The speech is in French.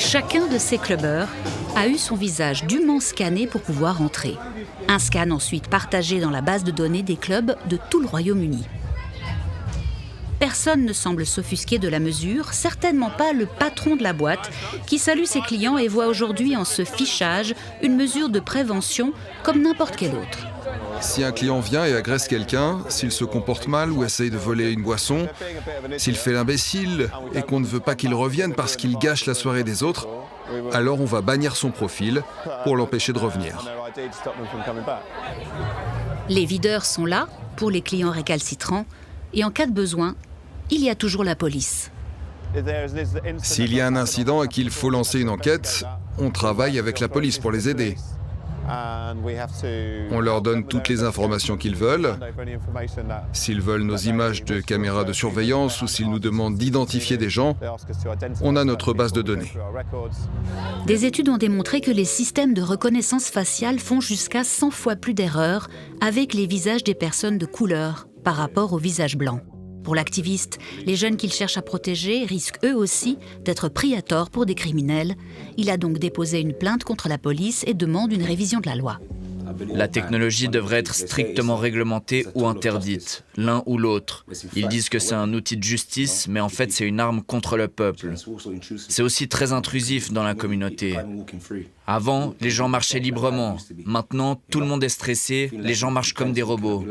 Chacun de ces clubbeurs a eu son visage dûment scanné pour pouvoir entrer. Un scan ensuite partagé dans la base de données des clubs de tout le Royaume-Uni. Personne ne semble s'offusquer de la mesure, certainement pas le patron de la boîte, qui salue ses clients et voit aujourd'hui en ce fichage une mesure de prévention comme n'importe quelle autre. Si un client vient et agresse quelqu'un, s'il se comporte mal ou essaye de voler une boisson, s'il fait l'imbécile et qu'on ne veut pas qu'il revienne parce qu'il gâche la soirée des autres, alors on va bannir son profil pour l'empêcher de revenir. Les videurs sont là pour les clients récalcitrants et en cas de besoin, il y a toujours la police. S'il y a un incident et qu'il faut lancer une enquête, on travaille avec la police pour les aider. On leur donne toutes les informations qu'ils veulent. S'ils veulent nos images de caméras de surveillance ou s'ils nous demandent d'identifier des gens, on a notre base de données. Des études ont démontré que les systèmes de reconnaissance faciale font jusqu'à 100 fois plus d'erreurs avec les visages des personnes de couleur par rapport aux visages blancs. Pour l'activiste, les jeunes qu'il cherche à protéger risquent eux aussi d'être pris à tort pour des criminels. Il a donc déposé une plainte contre la police et demande une révision de la loi. La technologie devrait être strictement réglementée ou interdite, l'un ou l'autre. Ils disent que c'est un outil de justice, mais en fait c'est une arme contre le peuple. C'est aussi très intrusif dans la communauté. Avant, les gens marchaient librement. Maintenant, tout le monde est stressé, les gens marchent comme des robots.